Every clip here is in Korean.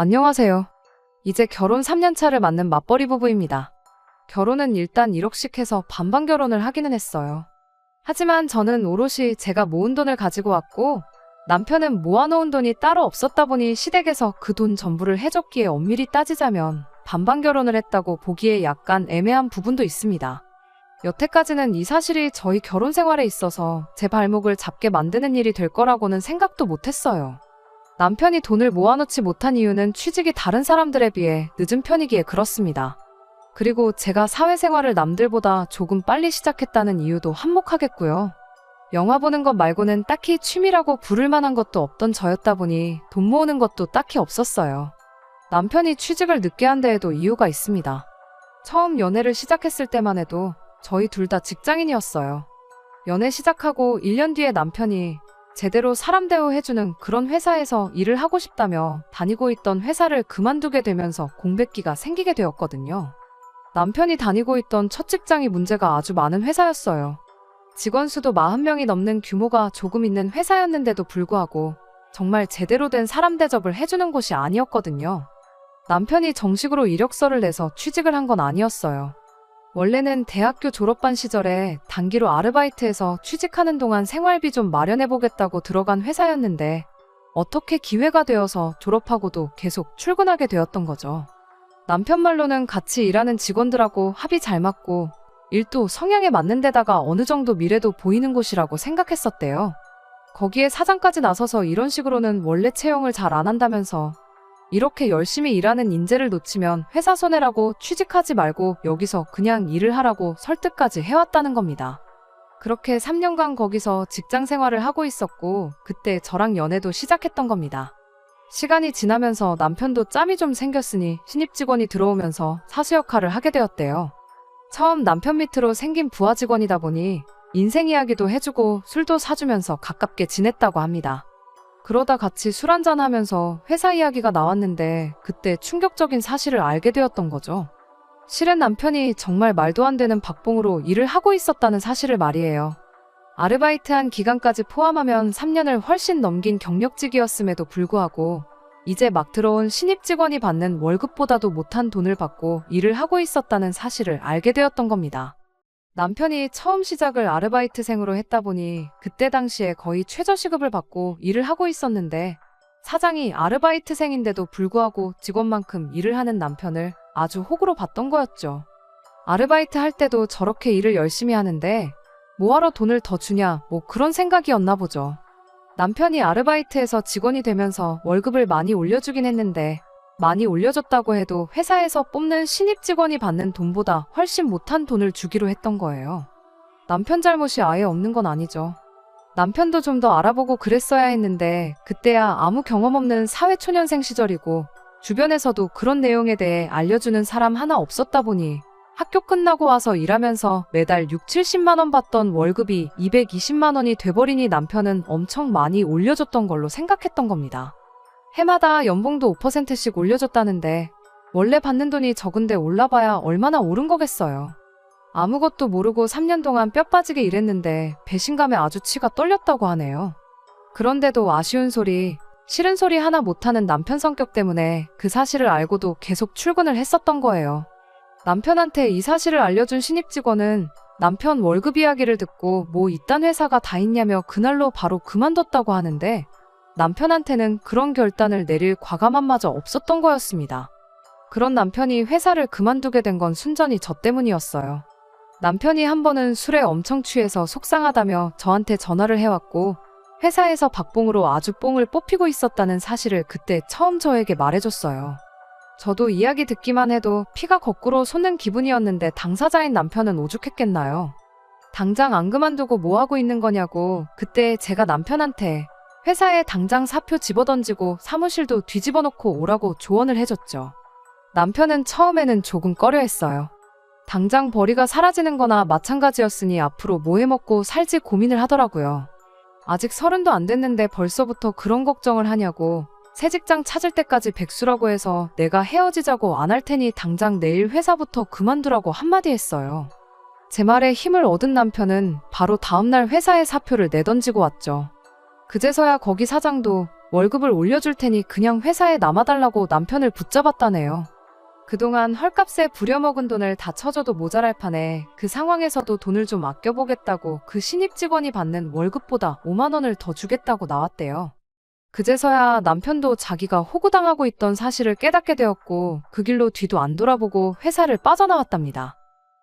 안녕하세요. 이제 결혼 3년 차를 맞는 맞벌이 부부입니다. 결혼은 일단 1억씩 해서 반반 결혼을 하기는 했어요. 하지만 저는 오롯이 제가 모은 돈을 가지고 왔고 남편은 모아놓은 돈이 따로 없었다 보니 시댁에서 그 돈 전부를 해줬기에 엄밀히 따지자면 반반 결혼을 했다고 보기에 약간 애매한 부분도 있습니다. 여태까지는 이 사실이 저희 결혼 생활에 있어서 제 발목을 잡게 만드는 일이 될 거라고는 생각도 못했어요. 남편이 돈을 모아놓지 못한 이유는 취직이 다른 사람들에 비해 늦은 편이기에 그렇습니다. 그리고 제가 사회생활을 남들보다 조금 빨리 시작했다는 이유도 한몫하겠고요. 영화 보는 것 말고는 딱히 취미라고 부를 만한 것도 없던 저였다 보니 돈 모으는 것도 딱히 없었어요. 남편이 취직을 늦게 한 데에도 이유가 있습니다. 처음 연애를 시작했을 때만 해도 저희 둘 다 직장인이었어요. 연애 시작하고 1년 뒤에 남편이 제대로 사람 대우해주는 그런 회사에서 일을 하고 싶다며 다니고 있던 회사를 그만두게 되면서 공백기가 생기게 되었거든요. 남편이 다니고 있던 첫 직장이 문제가 아주 많은 회사였어요. 직원 수도 40명이 넘는 규모가 조금 있는 회사였는데도 불구하고 정말 제대로 된 사람 대접을 해주는 곳이 아니었거든요. 남편이 정식으로 이력서를 내서 취직을 한 건 아니었어요. 원래는 대학교 졸업반 시절에 단기로 아르바이트해서 취직하는 동안 생활비 좀 마련해보겠다고 들어간 회사였는데 어떻게 기회가 되어서 졸업하고도 계속 출근하게 되었던 거죠. 남편 말로는 같이 일하는 직원들하고 합이 잘 맞고 일도 성향에 맞는 데다가 어느 정도 미래도 보이는 곳이라고 생각했었대요. 거기에 사장까지 나서서 이런 식으로는 원래 채용을 잘 안 한다면서 이렇게 열심히 일하는 인재를 놓치면 회사 손해라고 취직하지 말고 여기서 그냥 일을 하라고 설득까지 해왔다는 겁니다. 그렇게 3년간 거기서 직장 생활을 하고 있었고 그때 저랑 연애도 시작했던 겁니다. 시간이 지나면서 남편도 짬이 좀 생겼으니 신입 직원이 들어오면서 사수 역할을 하게 되었대요. 처음 남편 밑으로 생긴 부하 직원이다 보니 인생 이야기도 해주고 술도 사주면서 가깝게 지냈다고 합니다. 그러다 같이 술 한잔 하면서 회사 이야기가 나왔는데 그때 충격적인 사실을 알게 되었던 거죠. 실은 남편이 정말 말도 안 되는 박봉으로 일을 하고 있었다는 사실을 말이에요. 아르바이트한 기간까지 포함하면 3년을 훨씬 넘긴 경력직이었음에도 불구하고 이제 막 들어온 신입 직원이 받는 월급보다도 못한 돈을 받고 일을 하고 있었다는 사실을 알게 되었던 겁니다. 남편이 처음 시작을 아르바이트생으로 했다 보니 그때 당시에 거의 최저시급을 받고 일을 하고 있었는데 사장이 아르바이트생인데도 불구하고 직원만큼 일을 하는 남편을 아주 호구로 봤던 거였죠. 아르바이트 할 때도 저렇게 일을 열심히 하는데 뭐하러 돈을 더 주냐 뭐 그런 생각이었나 보죠. 남편이 아르바이트에서 직원이 되면서 월급을 많이 올려주긴 했는데 많이 올려줬다고 해도 회사에서 뽑는 신입 직원이 받는 돈보다 훨씬 못한 돈을 주기로 했던 거예요. 남편 잘못이 아예 없는 건 아니죠. 남편도 좀 더 알아보고 그랬어야 했는데 그때야 아무 경험 없는 사회초년생 시절이고 주변에서도 그런 내용에 대해 알려주는 사람 하나 없었다 보니 학교 끝나고 와서 일하면서 매달 6, 70만 원 받던 월급이 220만 원이 돼버리니 남편은 엄청 많이 올려줬던 걸로 생각했던 겁니다. 해마다 연봉도 5%씩 올려줬다는데 원래 받는 돈이 적은데 올라봐야 얼마나 오른 거겠어요. 아무것도 모르고 3년 동안 뼈 빠지게 일했는데 배신감에 아주 치가 떨렸다고 하네요. 그런데도 아쉬운 소리, 싫은 소리 하나 못하는 남편 성격 때문에 그 사실을 알고도 계속 출근을 했었던 거예요. 남편한테 이 사실을 알려준 신입 직원은 남편 월급 이야기를 듣고 뭐 이딴 회사가 다 있냐며 그날로 바로 그만뒀다고 하는데 남편한테는 그런 결단을 내릴 과감함마저 없었던 거였습니다. 그런 남편이 회사를 그만두게 된 건 순전히 저 때문이었어요. 남편이 한 번은 술에 엄청 취해서 속상하다며 저한테 전화를 해왔고 회사에서 박봉으로 아주 뽕을 뽑히고 있었다는 사실을 그때 처음 저에게 말해줬어요. 저도 이야기 듣기만 해도 피가 거꾸로 솟는 기분이었는데 당사자인 남편은 오죽했겠나요. 당장 안 그만두고 뭐하고 있는 거냐고 그때 제가 남편한테 회사에 당장 사표 집어던지고 사무실도 뒤집어 놓고 오라고 조언을 해줬죠. 남편은 처음에는 조금 꺼려했어요. 당장 벌이가 사라지는 거나 마찬가지였으니 앞으로 뭐 해먹고 살지 고민을 하더라고요. 아직 30도 안 됐는데 벌써부터 그런 걱정을 하냐고 새 직장 찾을 때까지 백수라고 해서 내가 헤어지자고 안 할 테니 당장 내일 회사부터 그만두라고 한마디 했어요. 제 말에 힘을 얻은 남편은 바로 다음날 회사에 사표를 내던지고 왔죠. 그제서야 거기 사장도 월급을 올려줄 테니 그냥 회사에 남아달라고 남편을 붙잡았다네요. 그동안 헐값에 부려먹은 돈을 다 쳐줘도 모자랄 판에 그 상황에서도 돈을 좀 아껴보겠다고 그 신입 직원이 받는 월급보다 5만 원을 더 주겠다고 나왔대요. 그제서야 남편도 자기가 호구당하고 있던 사실을 깨닫게 되었고 그 길로 뒤도 안 돌아보고 회사를 빠져나왔답니다.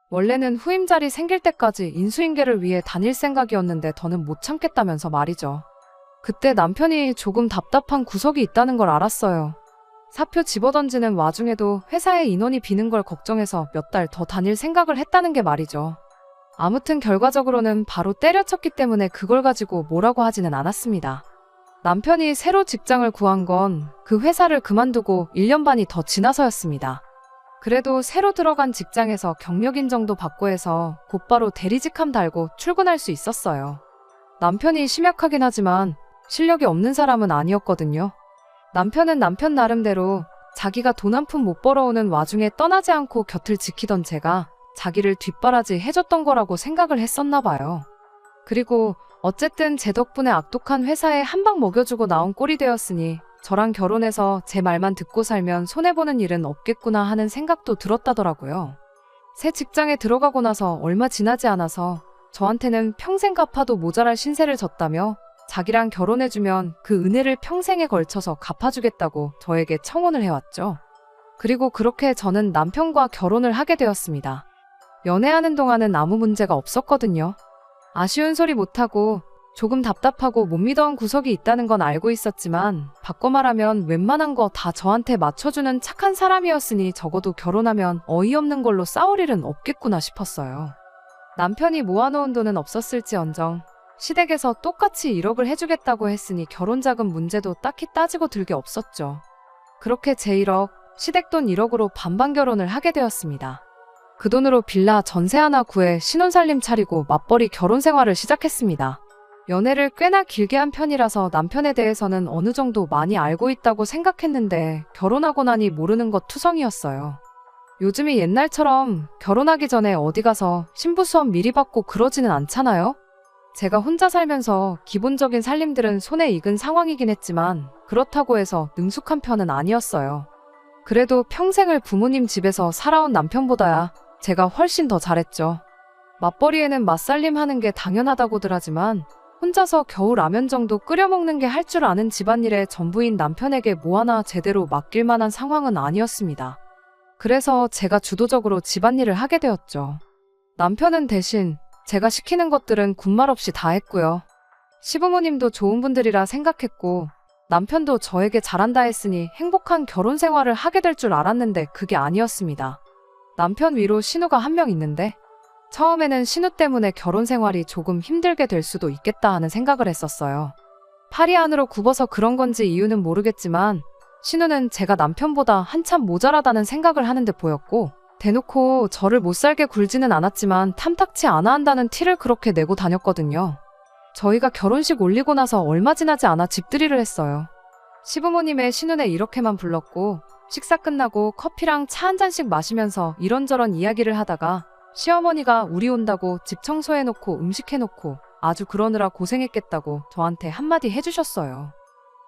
원래는 후임 자리 생길 때까지 인수인계를 위해 다닐 생각이었는데 더는 못 참겠다면서 말이죠. 그때 남편이 조금 답답한 구석이 있다는 걸 알았어요. 사표 집어던지는 와중에도 회사에 인원이 비는 걸 걱정해서 몇 달 더 다닐 생각을 했다는 게 말이죠. 아무튼 결과적으로는 바로 때려쳤기 때문에 그걸 가지고 뭐라고 하지는 않았습니다. 남편이 새로 직장을 구한 건 그 회사를 그만두고 1년 반이 더 지나서였습니다. 그래도 새로 들어간 직장에서 경력 인정도 받고 해서 곧바로 대리직함 달고 출근할 수 있었어요. 남편이 심약하긴 하지만 실력이 없는 사람은 아니었거든요. 남편은 남편 나름대로 자기가 돈 한 푼 못 벌어오는 와중에 떠나지 않고 곁을 지키던 제가 자기를 뒷바라지 해줬던 거라고 생각을 했었나 봐요. 그리고 어쨌든 제 덕분에 악독한 회사에 한 방 먹여주고 나온 꼴이 되었으니 저랑 결혼해서 제 말만 듣고 살면 손해보는 일은 없겠구나 하는 생각도 들었다더라고요. 새 직장에 들어가고 나서 얼마 지나지 않아서 저한테는 평생 갚아도 모자랄 신세를 졌다며 자기랑 결혼해주면 그 은혜를 평생에 걸쳐서 갚아주겠다고 저에게 청혼을 해왔죠. 그리고 그렇게 저는 남편과 결혼을 하게 되었습니다. 연애하는 동안은 아무 문제가 없었거든요. 아쉬운 소리 못하고 조금 답답하고 못 믿어온 구석이 있다는 건 알고 있었지만 바꿔 말하면 웬만한 거 다 저한테 맞춰주는 착한 사람이었으니 적어도 결혼하면 어이없는 걸로 싸울 일은 없겠구나 싶었어요. 남편이 모아놓은 돈은 없었을지언정 시댁에서 똑같이 1억을 해주겠다고 했으니 결혼자금 문제도 딱히 따지고 들 게 없었죠. 그렇게 제 1억, 시댁돈 1억으로 반반 결혼을 하게 되었습니다. 그 돈으로 빌라 전세 하나 구해 신혼살림 차리고 맞벌이 결혼 생활을 시작했습니다. 연애를 꽤나 길게 한 편이라서 남편에 대해서는 어느 정도 많이 알고 있다고 생각했는데 결혼하고 나니 모르는 것 투성이었어요. 요즘이 옛날처럼 결혼하기 전에 어디 가서 신부 수업 미리 받고 그러지는 않잖아요? 제가 혼자 살면서 기본적인 살림들은 손에 익은 상황이긴 했지만 그렇다고 해서 능숙한 편은 아니었어요. 그래도 평생을 부모님 집에서 살아온 남편보다야 제가 훨씬 더 잘했죠. 맞벌이에는 맞살림 하는 게 당연하다고들 하지만 혼자서 겨우 라면 정도 끓여 먹는 게 할 줄 아는 집안일에 전부인 남편에게 뭐 하나 제대로 맡길 만한 상황은 아니었습니다. 그래서 제가 주도적으로 집안일을 하게 되었죠. 남편은 대신 제가 시키는 것들은 군말 없이 다 했고요. 시부모님도 좋은 분들이라 생각했고 남편도 저에게 잘한다 했으니 행복한 결혼 생활을 하게 될 줄 알았는데 그게 아니었습니다. 남편 위로 신우가 한 명 있는데 처음에는 신우 때문에 결혼 생활이 조금 힘들게 될 수도 있겠다 하는 생각을 했었어요. 팔이 안으로 굽어서 그런 건지 이유는 모르겠지만 신우는 제가 남편보다 한참 모자라다는 생각을 하는 듯 보였고 대놓고 저를 못살게 굴지는 않았지만 탐탁치 않아 한다는 티를 그렇게 내고 다녔거든요. 저희가 결혼식 올리고 나서 얼마 지나지 않아 집들이를 했어요. 시부모님의 신우네 이렇게만 불렀고 식사 끝나고 커피랑 차 한 잔씩 마시면서 이런저런 이야기를 하다가 시어머니가 우리 온다고 집 청소해놓고 음식해놓고 아주 그러느라 고생했겠다고 저한테 한마디 해주셨어요.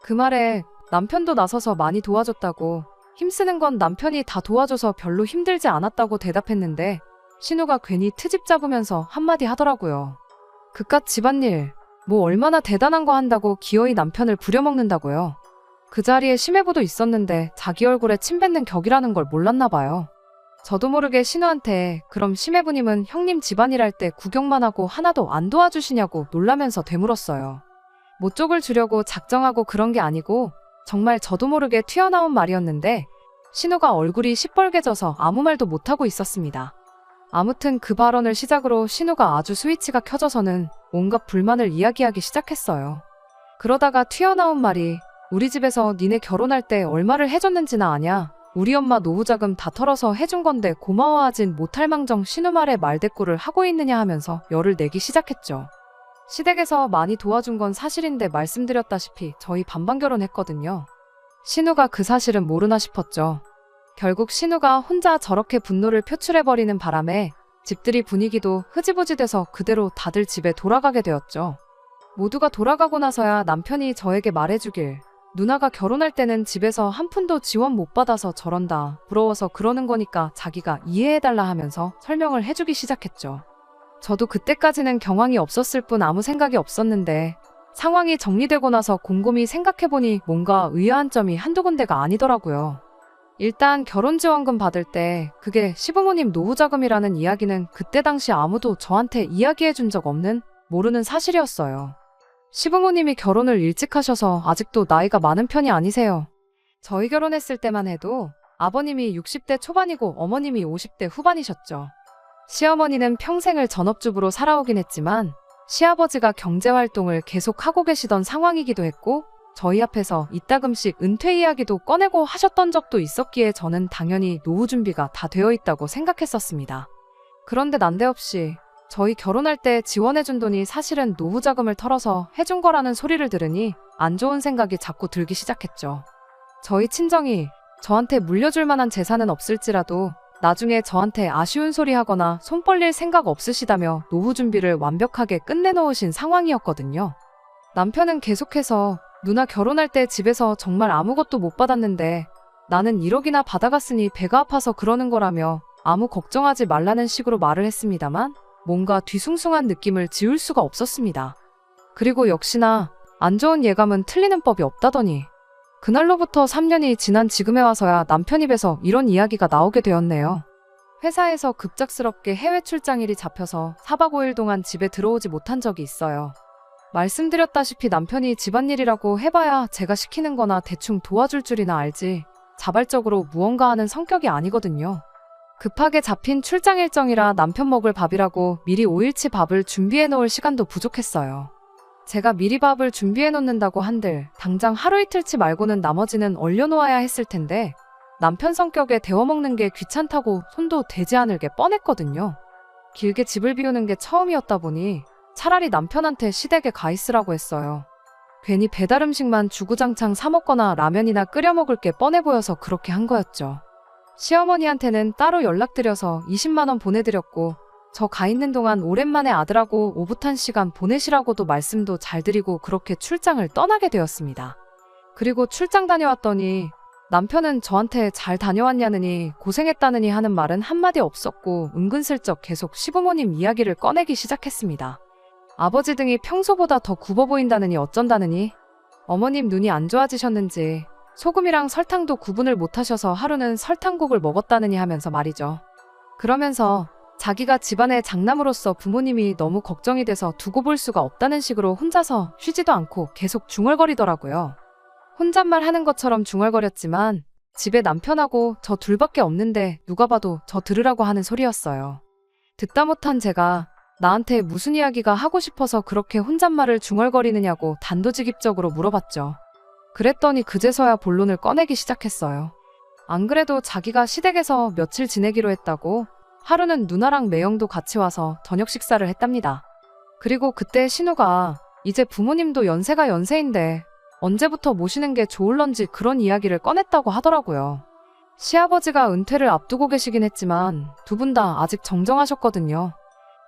그 말에 남편도 나서서 많이 도와줬다고 힘쓰는 건 남편이 다 도와줘서 별로 힘들지 않았다고 대답했는데 신우가 괜히 트집 잡으면서 한마디 하더라고요. 그깟 집안일 뭐 얼마나 대단한 거 한다고 기어이 남편을 부려먹는다고요. 그 자리에 심해부도 있었는데 자기 얼굴에 침 뱉는 격이라는 걸 몰랐나 봐요. 저도 모르게 신우한테 그럼 심해부님은 형님 집안일 할 때 구경만 하고 하나도 안 도와주시냐고 놀라면서 되물었어요. 모쪽을 주려고 작정하고 그런 게 아니고 정말 저도 모르게 튀어나온 말이었는데 신우가 얼굴이 시뻘개져서 아무 말도 못하고 있었습니다. 아무튼 그 발언을 시작으로 신우가 아주 스위치가 켜져서는 온갖 불만을 이야기하기 시작했어요. 그러다가 튀어나온 말이 우리 집에서 니네 결혼할 때 얼마를 해줬는지나 아냐? 우리 엄마 노후자금 다 털어서 해준 건데 고마워하진 못할 망정 신우 말에 말대꾸를 하고 있느냐 하면서 열을 내기 시작했죠. 시댁에서 많이 도와준 건 사실인데 말씀드렸다시피 저희 반반 결혼했거든요. 신우가 그 사실은 모르나 싶었죠. 결국 신우가 혼자 저렇게 분노를 표출해버리는 바람에 집들이 분위기도 흐지부지 돼서 그대로 다들 집에 돌아가게 되었죠. 모두가 돌아가고 나서야 남편이 저에게 말해주길, 누나가 결혼할 때는 집에서 한 푼도 지원 못 받아서 저런다, 부러워서 그러는 거니까 자기가 이해해달라 하면서 설명을 해주기 시작했죠. 저도 그때까지는 경황이 없었을 뿐 아무 생각이 없었는데 상황이 정리되고 나서 곰곰이 생각해보니 뭔가 의아한 점이 한두 군데가 아니더라고요. 일단 결혼지원금 받을 때 그게 시부모님 노후자금이라는 이야기는 그때 당시 아무도 저한테 이야기해준 적 없는, 모르는 사실이었어요. 시부모님이 결혼을 일찍 하셔서 아직도 나이가 많은 편이 아니세요. 저희 결혼했을 때만 해도 아버님이 60대 초반이고 어머님이 50대 후반이셨죠. 시어머니는 평생을 전업주부로 살아오긴 했지만 시아버지가 경제활동을 계속 하고 계시던 상황이기도 했고 저희 앞에서 이따금씩 은퇴 이야기도 꺼내고 하셨던 적도 있었기에 저는 당연히 노후 준비가 다 되어 있다고 생각했었습니다. 그런데 난데없이 저희 결혼할 때 지원해준 돈이 사실은 노후자금을 털어서 해준 거라는 소리를 들으니 안 좋은 생각이 자꾸 들기 시작했죠. 저희 친정이 저한테 물려줄 만한 재산은 없을지라도 나중에 저한테 아쉬운 소리 하거나 손 벌릴 생각 없으시다며 노후 준비를 완벽하게 끝내놓으신 상황이었거든요. 남편은 계속해서 누나 결혼할 때 집에서 정말 아무것도 못 받았는데 나는 1억이나 받아갔으니 배가 아파서 그러는 거라며 아무 걱정하지 말라는 식으로 말을 했습니다만 뭔가 뒤숭숭한 느낌을 지울 수가 없었습니다. 그리고 역시나 안 좋은 예감은 틀리는 법이 없다더니 그날로부터 3년이 지난 지금에 와서야 남편 입에서 이런 이야기가 나오게 되었네요. 회사에서 급작스럽게 해외 출장일이 잡혀서 4박 5일 동안 집에 들어오지 못한 적이 있어요. 말씀드렸다시피 남편이 집안일이라고 해봐야 제가 시키는 거나 대충 도와줄 줄이나 알지 자발적으로 무언가 하는 성격이 아니거든요. 급하게 잡힌 출장 일정이라 남편 먹을 밥이라고 미리 5일치 밥을 준비해 놓을 시간도 부족했어요. 제가 미리 밥을 준비해 놓는다고 한들 당장 하루 이틀치 말고는 나머지는 얼려놓아야 했을 텐데 남편 성격에 데워먹는 게 귀찮다고 손도 대지 않을 게 뻔했거든요. 길게 집을 비우는 게 처음이었다 보니 차라리 남편한테 시댁에 가 있으라고 했어요. 괜히 배달 음식만 주구장창 사 먹거나 라면이나 끓여 먹을 게 뻔해 보여서 그렇게 한 거였죠. 시어머니한테는 따로 연락드려서 20만 원 보내드렸고 저 가 있는 동안 오랜만에 아들하고 오붓한 시간 보내시라고도 말씀도 잘 드리고 그렇게 출장을 떠나게 되었습니다. 그리고 출장 다녀왔더니 남편은 저한테 잘 다녀왔냐느니 고생했다느니 하는 말은 한마디 없었고 은근슬쩍 계속 시부모님 이야기를 꺼내기 시작했습니다. 아버지 등이 평소보다 더 굽어 보인다느니 어쩐다느니 어머님 눈이 안 좋아지셨는지 소금이랑 설탕도 구분을 못하셔서 하루는 설탕국을 먹었다느니 하면서 말이죠. 그러면서 자기가 집안의 장남으로서 부모님이 너무 걱정이 돼서 두고 볼 수가 없다는 식으로 혼자서 쉬지도 않고 계속 중얼거리더라고요. 혼잣말 하는 것처럼 중얼거렸지만 집에 남편하고 저 둘밖에 없는데 누가 봐도 저 들으라고 하는 소리였어요. 듣다 못한 제가 나한테 무슨 이야기가 하고 싶어서 그렇게 혼잣말을 중얼거리느냐고 단도직입적으로 물어봤죠. 그랬더니 그제서야 본론을 꺼내기 시작했어요. 안 그래도 자기가 시댁에서 며칠 지내기로 했다고 하루는 누나랑 매형도 같이 와서 저녁 식사를 했답니다. 그리고 그때 신우가 이제 부모님도 연세가 연세인데 언제부터 모시는 게 좋을런지 그런 이야기를 꺼냈다고 하더라고요. 시아버지가 은퇴를 앞두고 계시긴 했지만 두 분 다 아직 정정하셨거든요.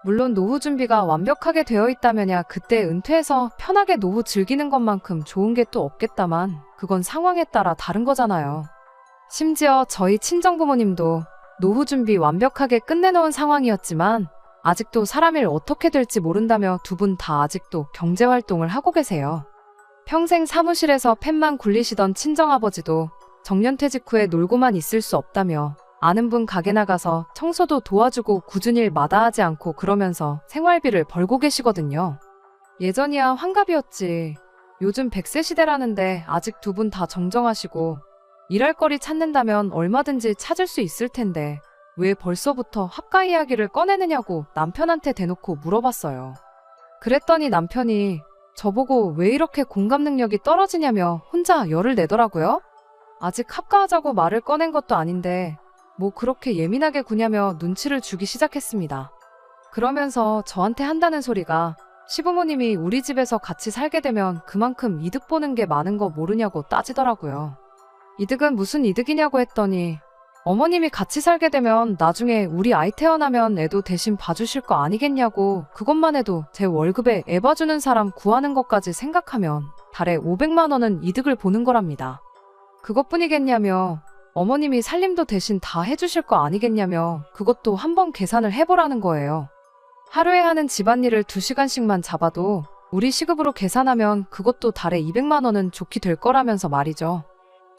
물론 노후 준비가 완벽하게 되어 있다면야 그때 은퇴해서 편하게 노후 즐기는 것만큼 좋은 게 또 없겠다만 그건 상황에 따라 다른 거잖아요. 심지어 저희 친정부모님도 노후 준비 완벽하게 끝내놓은 상황이었지만 아직도 사람 일 어떻게 될지 모른다며 두 분 다 아직도 경제활동을 하고 계세요. 평생 사무실에서 펜만 굴리시던 친정아버지도 정년퇴직 후에 놀고만 있을 수 없다며 아는 분 가게 나가서 청소도 도와주고 굳은 일 마다하지 않고 그러면서 생활비를 벌고 계시거든요. 예전이야 환갑이었지. 요즘 100세 시대라는데 아직 두 분 다 정정하시고 일할 거리 찾는다면 얼마든지 찾을 수 있을 텐데 왜 벌써부터 합가 이야기를 꺼내느냐고 남편한테 대놓고 물어봤어요. 그랬더니 남편이 저보고 왜 이렇게 공감 능력이 떨어지냐며 혼자 열을 내더라고요. 아직 합가하자고 말을 꺼낸 것도 아닌데 뭐 그렇게 예민하게 구냐며 눈치를 주기 시작했습니다. 그러면서 저한테 한다는 소리가 시부모님이 우리 집에서 같이 살게 되면 그만큼 이득 보는 게 많은 거 모르냐고 따지더라고요. 이득은 무슨 이득이냐고 했더니 어머님이 같이 살게 되면 나중에 우리 아이 태어나면 애도 대신 봐주실 거 아니겠냐고, 그것만 해도 제 월급에 애 봐주는 사람 구하는 것까지 생각하면 달에 500만 원은 이득을 보는 거랍니다. 그것뿐이겠냐며, 어머님이 살림도 대신 다 해주실 거 아니겠냐며, 그것도 한번 계산을 해보라는 거예요. 하루에 하는 집안일을 2시간씩만 잡아도 우리 시급으로 계산하면 그것도 달에 200만 원은 좋게 될 거라면서 말이죠.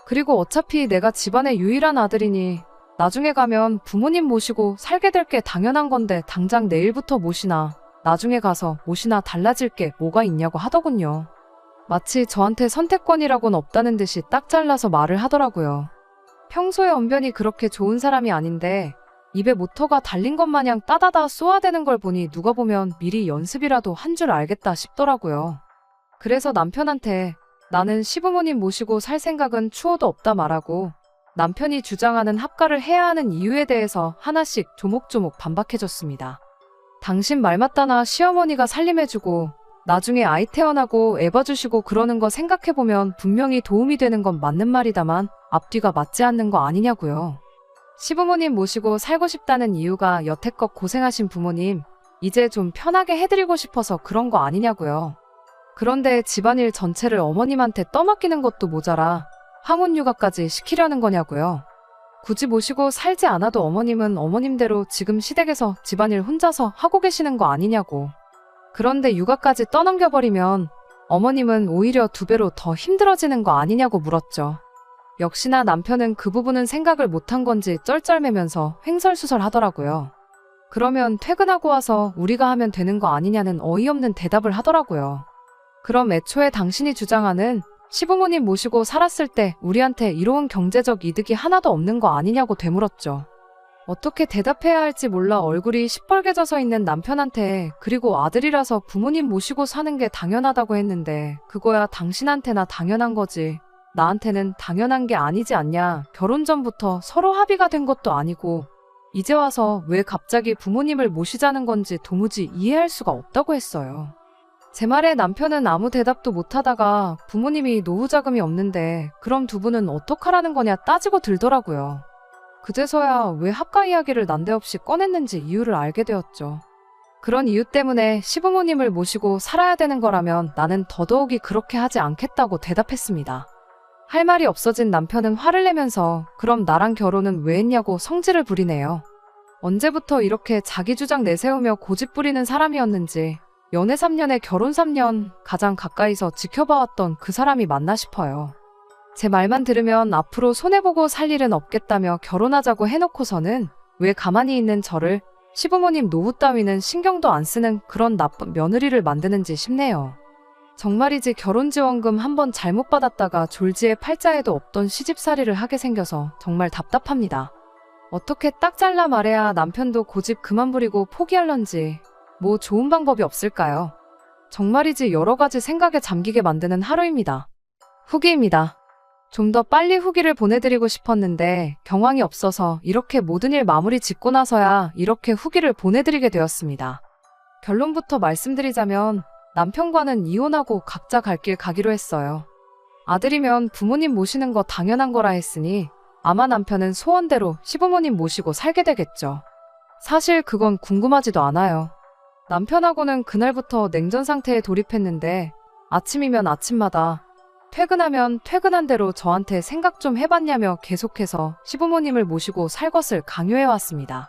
그리고 어차피 내가 집안의 유일한 아들이니 나중에 가면 부모님 모시고 살게 될 게 당연한 건데 당장 내일부터 모시나 나중에 가서 모시나 달라질 게 뭐가 있냐고 하더군요. 마치 저한테 선택권이라고는 없다는 듯이 딱 잘라서 말을 하더라고요. 평소에 언변이 그렇게 좋은 사람이 아닌데 입에 모터가 달린 것 마냥 따다다 쏘아대는 걸 보니 누가 보면 미리 연습이라도 한 줄 알겠다 싶더라고요. 그래서 남편한테 나는 시부모님 모시고 살 생각은 추호도 없다 말하고, 남편이 주장하는 합가를 해야 하는 이유에 대해서 하나씩 조목조목 반박해줬습니다. 당신 말 맞다나 시어머니가 살림해주고 나중에 아이 태어나고 애 봐주시고 그러는 거 생각해보면 분명히 도움이 되는 건 맞는 말이다만 앞뒤가 맞지 않는 거 아니냐고요. 시부모님 모시고 살고 싶다는 이유가 여태껏 고생하신 부모님 이제 좀 편하게 해드리고 싶어서 그런 거 아니냐고요. 그런데 집안일 전체를 어머님한테 떠맡기는 것도 모자라 황혼 육아까지 시키려는 거냐고요. 굳이 모시고 살지 않아도 어머님은 어머님대로 지금 시댁에서 집안일 혼자서 하고 계시는 거 아니냐고. 그런데 육아까지 떠넘겨버리면 어머님은 오히려 2배로 더 힘들어지는 거 아니냐고 물었죠. 역시나 남편은 그 부분은 생각을 못한 건지 쩔쩔매면서 횡설수설 하더라고요. 그러면 퇴근하고 와서 우리가 하면 되는 거 아니냐는 어이없는 대답을 하더라고요. 그럼 애초에 당신이 주장하는 시부모님 모시고 살았을 때 우리한테 이로운 경제적 이득이 하나도 없는 거 아니냐고 되물었죠. 어떻게 대답해야 할지 몰라 얼굴이 시뻘게 져서 있는 남편한테 그리고 아들이라서 부모님 모시고 사는 게 당연하다고 했는데 그거야 당신한테나 당연한 거지. 나한테는 당연한 게 아니지 않냐. 결혼 전부터 서로 합의가 된 것도 아니고 이제 와서 왜 갑자기 부모님을 모시자는 건지 도무지 이해할 수가 없다고 했어요. 제 말에 남편은 아무 대답도 못하다가 부모님이 노후 자금이 없는데 그럼 두 분은 어떡하라는 거냐 따지고 들더라고요. 그제서야 왜 합가 이야기를 난데없이 꺼냈는지 이유를 알게 되었죠. 그런 이유 때문에 시부모님을 모시고 살아야 되는 거라면 나는 더더욱이 그렇게 하지 않겠다고 대답했습니다. 할 말이 없어진 남편은 화를 내면서 그럼 나랑 결혼은 왜 했냐고 성질을 부리네요. 언제부터 이렇게 자기 주장 내세우며 고집 부리는 사람이었는지 연애 3년에 결혼 3년 가장 가까이서 지켜봐왔던 그 사람이 맞나 싶어요. 제 말만 들으면 앞으로 손해보고 살 일은 없겠다며 결혼하자고 해놓고서는 왜 가만히 있는 저를 시부모님 노후 따위는 신경도 안 쓰는 그런 나쁜 며느리를 만드는지 싶네요. 정말이지 결혼지원금 한번 잘못 받았다가 졸지에 팔자에도 없던 시집살이를 하게 생겨서 정말 답답합니다. 어떻게 딱 잘라 말해야 남편도 고집 그만 부리고 포기할런지 뭐 좋은 방법이 없을까요? 정말이지 여러 가지 생각에 잠기게 만드는 하루입니다. 후기입니다. 좀 더 빨리 후기를 보내드리고 싶었는데 경황이 없어서 이렇게 모든 일 마무리 짓고 나서야 이렇게 후기를 보내드리게 되었습니다. 결론부터 말씀드리자면 남편과는 이혼하고 각자 갈 길 가기로 했어요. 아들이면 부모님 모시는 거 당연한 거라 했으니 아마 남편은 소원대로 시부모님 모시고 살게 되겠죠. 사실 그건 궁금하지도 않아요. 남편하고는 그날부터 냉전 상태에 돌입했는데 아침이면 아침마다 퇴근하면 퇴근한 대로 저한테 생각 좀 해봤냐며 계속해서 시부모님을 모시고 살 것을 강요해왔습니다.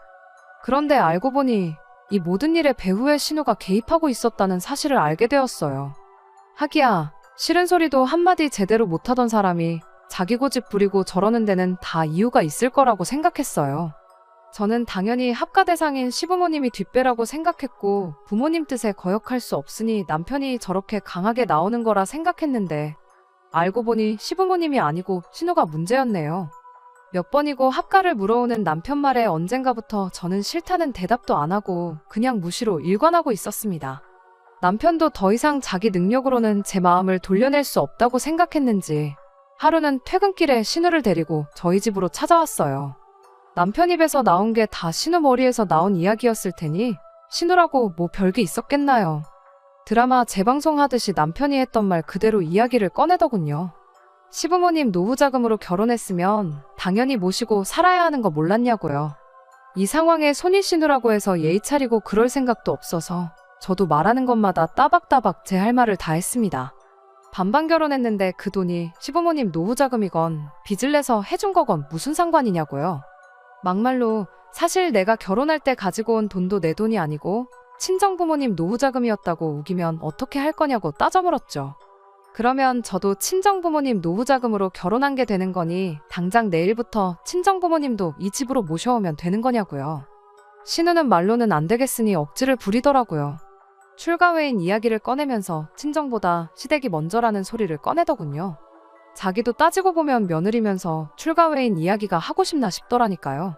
그런데 알고 보니 이 모든 일에 배우의 신우가 개입하고 있었다는 사실을 알게 되었어요. 하기야 싫은 소리도 한마디 제대로 못하던 사람이 자기 고집 부리고 저러는 데는 다 이유가 있을 거라고 생각했어요. 저는 당연히 합가 대상인 시부모님이 뒷배라고 생각했고 부모님 뜻에 거역할 수 없으니 남편이 저렇게 강하게 나오는 거라 생각했는데 알고 보니 시부모님이 아니고 신우가 문제였네요. 몇 번이고 합가를 물어오는 남편 말에 언젠가부터 저는 싫다는 대답도 안 하고 그냥 무시로 일관하고 있었습니다. 남편도 더 이상 자기 능력으로는 제 마음을 돌려낼 수 없다고 생각했는지 하루는 퇴근길에 신우를 데리고 저희 집으로 찾아왔어요. 남편 입에서 나온 게 다 신우 머리에서 나온 이야기였을 테니 신우라고 뭐 별게 있었겠나요. 드라마 재방송하듯이 남편이 했던 말 그대로 이야기를 꺼내더군요. 시부모님 노후 자금으로 결혼했으면 당연히 모시고 살아야 하는 거 몰랐냐고요. 이 상황에 손이 시누라고 해서 예의 차리고 그럴 생각도 없어서 저도 말하는 것마다 따박따박 제 할 말을 다 했습니다. 반반 결혼했는데 그 돈이 시부모님 노후 자금이건 빚을 내서 해준 거건 무슨 상관이냐고요. 막말로 사실 내가 결혼할 때 가지고 온 돈도 내 돈이 아니고 친정부모님 노후 자금이었다고 우기면 어떻게 할 거냐고 따져물었죠. 그러면 저도 친정부모님 노후 자금으로 결혼한 게 되는 거니 당장 내일부터 친정부모님도 이 집으로 모셔오면 되는 거냐고요. 신우는 말로는 안 되겠으니 억지를 부리더라고요. 출가회인 이야기를 꺼내면서 친정보다 시댁이 먼저라는 소리를 꺼내더군요. 자기도 따지고 보면 며느리면서 출가회인 이야기가 하고 싶나 싶더라니까요.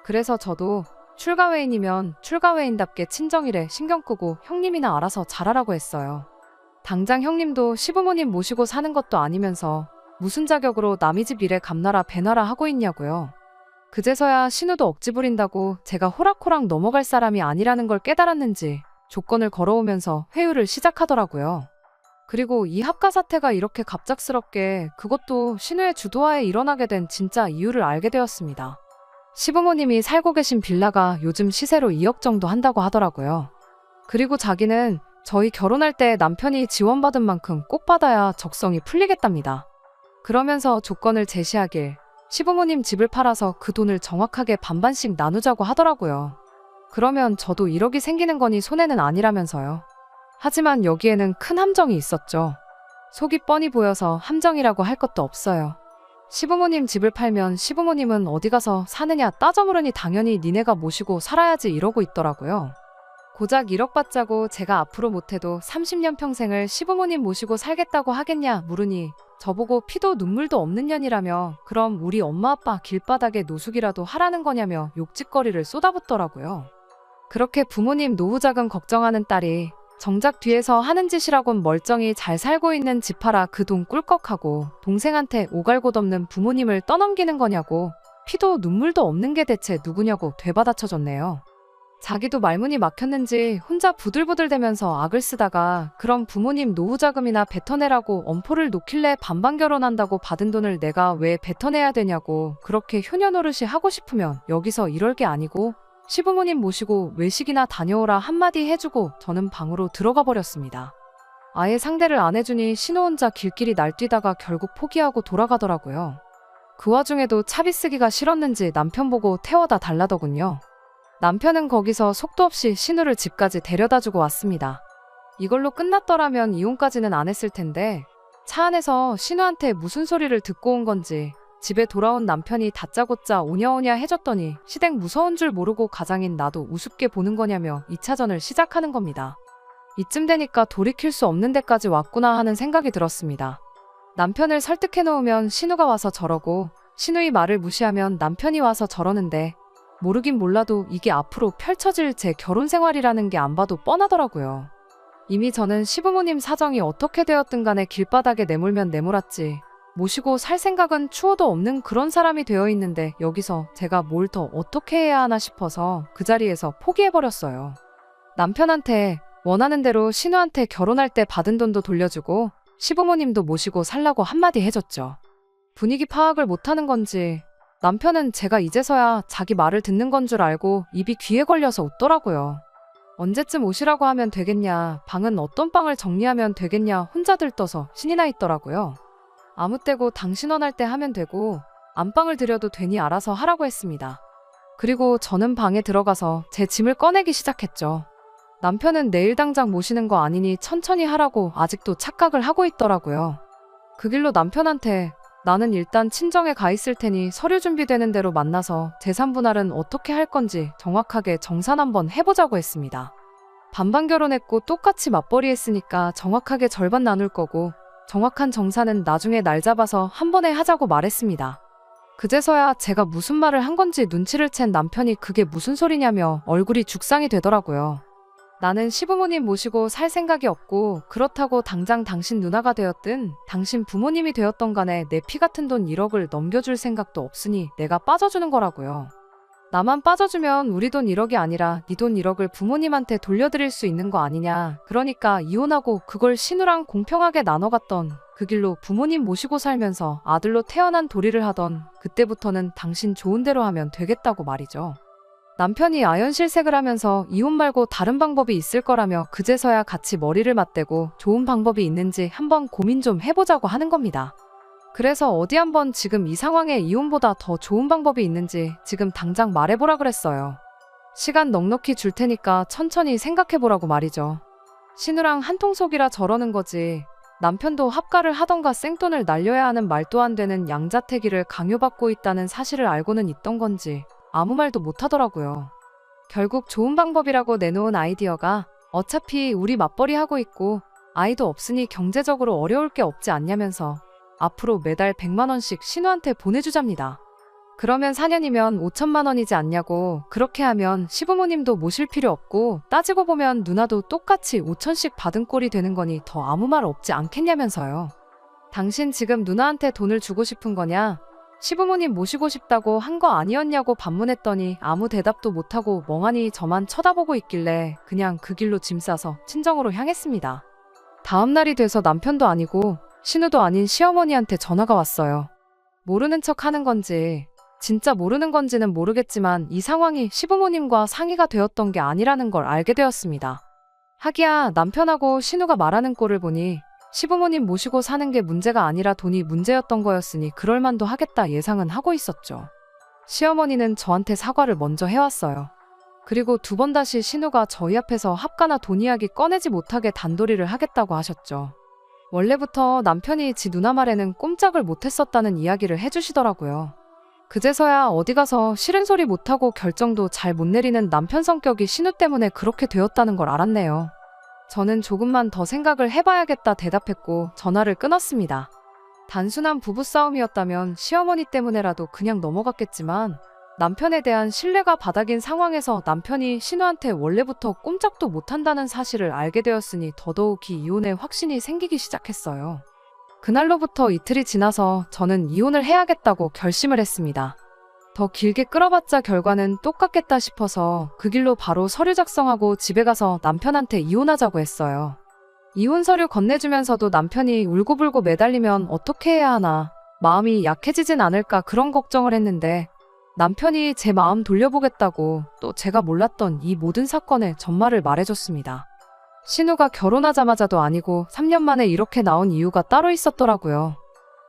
그래서 저도 출가회인이면 출가회인답게 친정일에 신경 끄고 형님이나 알아서 잘하라고 했어요. 당장 형님도 시부모님 모시고 사는 것도 아니면서 무슨 자격으로 남의 집 일에 감나라 배나라 하고 있냐고요. 그제서야 신우도 억지 부린다고 제가 호락호락 넘어갈 사람이 아니라는 걸 깨달았는지 조건을 걸어오면서 회유를 시작하더라고요. 그리고 이 합가 사태가 이렇게 갑작스럽게 그것도 신우의 주도하에 일어나게 된 진짜 이유를 알게 되었습니다. 시부모님이 살고 계신 빌라가 요즘 시세로 2억 정도 한다고 하더라고요. 그리고 자기는 저희 결혼할 때 남편이 지원받은 만큼 꼭 받아야 적성이 풀리겠답니다. 그러면서 조건을 제시하길 시부모님 집을 팔아서 그 돈을 정확하게 반반씩 나누자고 하더라고요. 그러면 저도 1억이 생기는 거니 손해는 아니라면서요. 하지만 여기에는 큰 함정이 있었죠. 속이 뻔히 보여서 함정이라고 할 것도 없어요. 시부모님 집을 팔면 시부모님은 어디 가서 사느냐 따져물으니 당연히 니네가 모시고 살아야지 이러고 있더라고요. 고작 1억 받자고 제가 앞으로 못해도 30년 평생을 시부모님 모시고 살겠다고 하겠냐 물으니 저보고 피도 눈물도 없는 년이라며 그럼 우리 엄마 아빠 길바닥에 노숙이라도 하라는 거냐며 욕짓거리를 쏟아붓더라고요. 그렇게 부모님 노후 자금 걱정하는 딸이 정작 뒤에서 하는 짓이라곤 멀쩡히 잘 살고 있는 집 팔아 그 돈 꿀꺽하고 동생한테 오갈곳없는 부모님을 떠넘기는 거냐고 피도 눈물도 없는 게 대체 누구냐고 되받아쳐줬네요. 자기도 말문이 막혔는지 혼자 부들부들대면서 악을 쓰다가 그럼 부모님 노후 자금이나 뱉어내라고 엄포를 놓길래 반반 결혼한다고 받은 돈을 내가 왜 뱉어내야 되냐고 그렇게 효녀 노릇이 하고 싶으면 여기서 이럴 게 아니고 시부모님 모시고 외식이나 다녀오라 한마디 해주고 저는 방으로 들어가 버렸습니다. 아예 상대를 안 해주니 신우 혼자 길길이 날뛰다가 결국 포기하고 돌아가더라고요. 그 와중에도 차비 쓰기가 싫었는지 남편 보고 태워다 달라더군요. 남편은 거기서 속도 없이 신우를 집까지 데려다주고 왔습니다. 이걸로 끝났더라면 이혼까지는 안 했을 텐데 차 안에서 신우한테 무슨 소리를 듣고 온 건지 집에 돌아온 남편이 다짜고짜 오냐오냐 해줬더니 시댁 무서운 줄 모르고 가장인 나도 우습게 보는 거냐며 2차전을 시작하는 겁니다. 이쯤 되니까 돌이킬 수 없는 데까지 왔구나 하는 생각이 들었습니다. 남편을 설득해 놓으면 신우가 와서 저러고 신우의 말을 무시하면 남편이 와서 저러는데 모르긴 몰라도 이게 앞으로 펼쳐질 제 결혼 생활이라는 게 안 봐도 뻔하더라고요. 이미 저는 시부모님 사정이 어떻게 되었든 간에 길바닥에 내몰면 내몰았지 모시고 살 생각은 추호도 없는 그런 사람이 되어 있는데 여기서 제가 뭘 더 어떻게 해야 하나 싶어서 그 자리에서 포기해버렸어요. 남편한테 원하는 대로 신우한테 결혼할 때 받은 돈도 돌려주고 시부모님도 모시고 살라고 한마디 해줬죠. 분위기 파악을 못하는 건지 남편은 제가 이제서야 자기 말을 듣는 건 줄 알고 입이 귀에 걸려서 웃더라고요. 언제쯤 오시라고 하면 되겠냐, 방은 어떤 방을 정리하면 되겠냐 혼자 들떠서 신이 나 있더라고요. 아무 때고 당신 원할 때 하면 되고 안방을 들여도 되니 알아서 하라고 했습니다. 그리고 저는 방에 들어가서 제 짐을 꺼내기 시작했죠. 남편은 내일 당장 모시는 거 아니니 천천히 하라고 아직도 착각을 하고 있더라고요. 그 길로 남편한테 나는 일단 친정에 가 있을 테니 서류 준비되는 대로 만나서 재산 분할은 어떻게 할 건지 정확하게 정산 한번 해보자고 했습니다. 반반 결혼했고 똑같이 맞벌이 했으니까 정확하게 절반 나눌 거고 정확한 정산은 나중에 날 잡아서 한 번에 하자고 말했습니다. 그제서야 제가 무슨 말을 한 건지 눈치를 챈 남편이 그게 무슨 소리냐며 얼굴이 죽상이 되더라고요. 나는 시부모님 모시고 살 생각이 없고 그렇다고 당장 당신 누나가 되었든 당신 부모님이 되었던 간에 내 피 같은 돈 1억을 넘겨줄 생각도 없으니 내가 빠져주는 거라고요. 나만 빠져주면 우리 돈 1억이 아니라 네 돈 1억을 부모님한테 돌려드릴 수 있는 거 아니냐. 그러니까 이혼하고 그걸 신우랑 공평하게 나눠갔던 그 길로 부모님 모시고 살면서 아들로 태어난 도리를 하던 그때부터는 당신 좋은 대로 하면 되겠다고 말이죠. 남편이 아연실색을 하면서 이혼 말고 다른 방법이 있을 거라며 그제서야 같이 머리를 맞대고 좋은 방법이 있는지 한번 고민 좀 해보자고 하는 겁니다. 그래서 어디 한번 지금 이 상황에 이혼보다 더 좋은 방법이 있는지 지금 당장 말해보라 그랬어요. 시간 넉넉히 줄 테니까 천천히 생각해보라고 말이죠. 신우랑 한통속이라 저러는 거지. 남편도 합가를 하던가 생돈을 날려야 하는 말도 안 되는 양자택일을 강요받고 있다는 사실을 알고는 있던 건지 아무 말도 못하더라고요. 결국 좋은 방법이라고 내놓은 아이디어가 어차피 우리 맞벌이 하고 있고 아이도 없으니 경제적으로 어려울 게 없지 않냐면서 앞으로 매달 100만 원씩 신우한테 보내주잡니다. 그러면 4년이면 5천만 원이지 않냐고. 그렇게 하면 시부모님도 모실 필요 없고 따지고 보면 누나도 똑같이 5천씩 받은 꼴이 되는 거니 더 아무 말 없지 않겠냐면서요. 당신 지금 누나한테 돈을 주고 싶은 거냐? 시부모님 모시고 싶다고 한 거 아니었냐고 반문했더니 아무 대답도 못하고 멍하니 저만 쳐다보고 있길래 그냥 그 길로 짐 싸서 친정으로 향했습니다. 다음 날이 돼서 남편도 아니고 신우도 아닌 시어머니한테 전화가 왔어요. 모르는 척 하는 건지 진짜 모르는 건지는 모르겠지만 이 상황이 시부모님과 상의가 되었던 게 아니라는 걸 알게 되었습니다. 하기야 남편하고 신우가 말하는 꼴을 보니 시부모님 모시고 사는 게 문제가 아니라 돈이 문제였던 거였으니 그럴만도 하겠다 예상은 하고 있었죠. 시어머니는 저한테 사과를 먼저 해왔어요. 그리고 두 번 다시 신우가 저희 앞에서 합가나 돈 이야기 꺼내지 못하게 단도리를 하겠다고 하셨죠. 원래부터 남편이 지 누나 말에는 꼼짝을 못했었다는 이야기를 해주시더라고요. 그제서야 어디 가서 싫은 소리 못하고 결정도 잘 못 내리는 남편 성격이 신우 때문에 그렇게 되었다는 걸 알았네요. 저는 조금만 더 생각을 해봐야겠다 대답했고 전화를 끊었습니다. 단순한 부부싸움이었다면 시어머니 때문에라도 그냥 넘어갔겠지만 남편에 대한 신뢰가 바닥인 상황에서 남편이 신우한테 원래부터 꼼짝도 못한다는 사실을 알게 되었으니 더더욱이 이혼에 확신이 생기기 시작했어요. 그날로부터 이틀이 지나서 저는 이혼을 해야겠다고 결심을 했습니다. 더 길게 끌어봤자 결과는 똑같겠다 싶어서 그 길로 바로 서류 작성하고 집에 가서 남편한테 이혼하자고 했어요. 이혼 서류 건네주면서도 남편이 울고불고 매달리면 어떻게 해야 하나, 마음이 약해지진 않을까 그런 걱정을 했는데 남편이 제 마음 돌려보겠다고 또 제가 몰랐던 이 모든 사건의 전말을 말해줬습니다. 신우가 결혼하자마자도 아니고 3년 만에 이렇게 나온 이유가 따로 있었더라고요.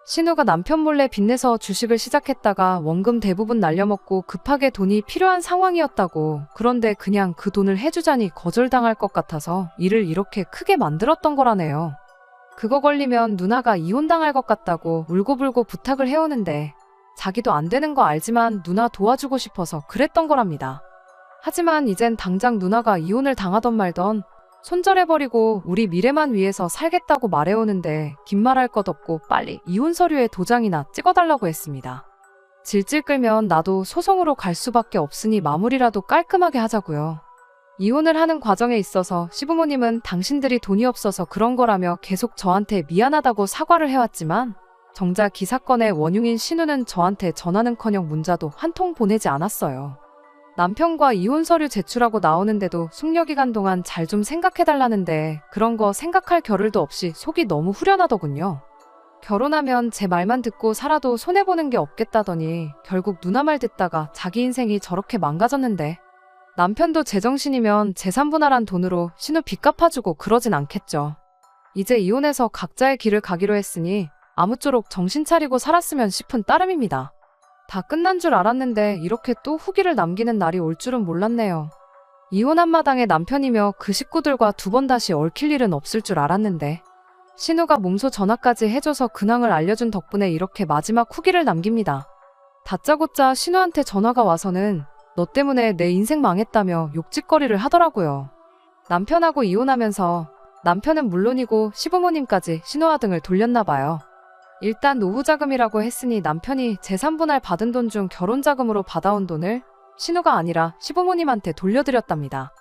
신우가 남편 몰래 빚내서 주식을 시작했다가 원금 대부분 날려먹고 급하게 돈이 필요한 상황이었다고. 그런데 그냥 그 돈을 해주자니 거절당할 것 같아서 일을 이렇게 크게 만들었던 거라네요. 그거 걸리면 누나가 이혼당할 것 같다고 울고불고 부탁을 해오는데 자기도 안 되는 거 알지만 누나 도와주고 싶어서 그랬던 거랍니다. 하지만 이젠 당장 누나가 이혼을 당하던 말던 손절해버리고 우리 미래만 위해서 살겠다고 말해오는데 긴 말할 것 없고 빨리 이혼 서류에 도장이나 찍어달라고 했습니다. 질질 끌면 나도 소송으로 갈 수밖에 없으니 마무리라도 깔끔하게 하자고요. 이혼을 하는 과정에 있어서 시부모님은 당신들이 돈이 없어서 그런 거라며 계속 저한테 미안하다고 사과를 해왔지만 정작 이 사건의 원흉인 신우는 저한테 전화는커녕 문자도 한 통 보내지 않았어요. 남편과 이혼 서류 제출하고 나오는데도 숙려기간 동안 잘 좀 생각해달라는데 그런 거 생각할 겨를도 없이 속이 너무 후련하더군요. 결혼하면 제 말만 듣고 살아도 손해보는 게 없겠다더니 결국 누나 말 듣다가 자기 인생이 저렇게 망가졌는데 남편도 제정신이면 재산 분할한 돈으로 신우 빚 갚아주고 그러진 않겠죠. 이제 이혼해서 각자의 길을 가기로 했으니 아무쪼록 정신 차리고 살았으면 싶은 따름입니다. 다 끝난 줄 알았는데 이렇게 또 후기를 남기는 날이 올 줄은 몰랐네요. 이혼한 마당에 남편이며 그 식구들과 두 번 다시 얽힐 일은 없을 줄 알았는데 신우가 몸소 전화까지 해줘서 근황을 알려준 덕분에 이렇게 마지막 후기를 남깁니다. 다짜고짜 신우한테 전화가 와서는 너 때문에 내 인생 망했다며 욕짓거리를 하더라고요. 남편하고 이혼하면서 남편은 물론이고 시부모님까지 신우와 등을 돌렸나 봐요. 일단 노후자금이라고 했으니 남편이 재산분할 받은 돈 중 결혼자금으로 받아온 돈을 신우가 아니라 시부모님한테 돌려드렸답니다.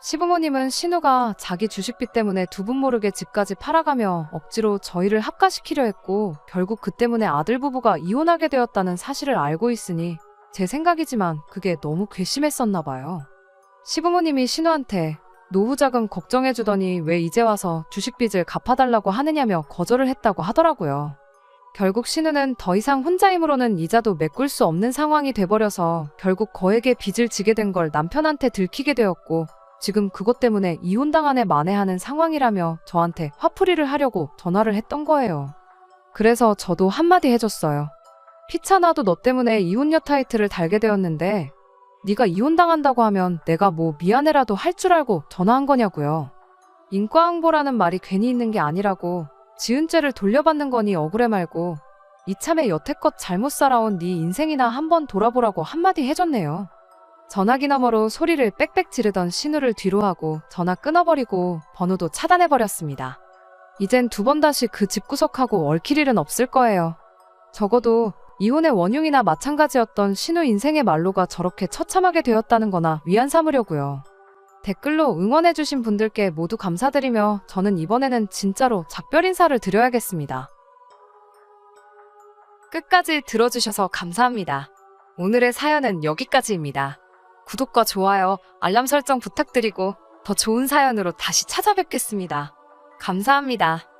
시부모님은 신우가 자기 주식빚 때문에 두 분 모르게 집까지 팔아가며 억지로 저희를 합가시키려 했고 결국 그 때문에 아들 부부가 이혼하게 되었다는 사실을 알고 있으니 제 생각이지만 그게 너무 괘씸했었나 봐요. 시부모님이 신우한테 노후자금 걱정해주더니 왜 이제 와서 주식빚을 갚아달라고 하느냐며 거절을 했다고 하더라고요. 결국 신우는 더 이상 혼자 힘으로는 이자도 메꿀 수 없는 상황이 돼버려서 결국 거액의 빚을 지게 된 걸 남편한테 들키게 되었고, 지금 그것 때문에 이혼당한 애 만회하는 상황이라며 저한테 화풀이를 하려고 전화를 했던 거예요. 그래서 저도 한마디 해줬어요. 피차나도 너 때문에 이혼녀 타이틀을 달게 되었는데 네가 이혼당한다고 하면 내가 뭐 미안해라도 할 줄 알고 전화한 거냐고요. 인과응보라는 말이 괜히 있는 게 아니라고, 지은 죄를 돌려받는 거니 억울해 말고 이참에 여태껏 잘못 살아온 네 인생이나 한번 돌아보라고 한마디 해줬네요. 전화기 너머로 소리를 빽빽 지르던 신우를 뒤로 하고 전화 끊어버리고 번호도 차단해버렸습니다. 이젠 두 번 다시 그 집구석하고 얽힐 일은 없을 거예요. 적어도 이혼의 원흉이나 마찬가지였던 신우 인생의 말로가 저렇게 처참하게 되었다는 거나 위안 삼으려고요. 댓글로 응원해주신 분들께 모두 감사드리며 저는 이번에는 진짜로 작별 인사를 드려야겠습니다. 끝까지 들어주셔서 감사합니다. 오늘의 사연은 여기까지입니다. 구독과 좋아요, 알람 설정 부탁드리고 더 좋은 사연으로 다시 찾아뵙겠습니다. 감사합니다.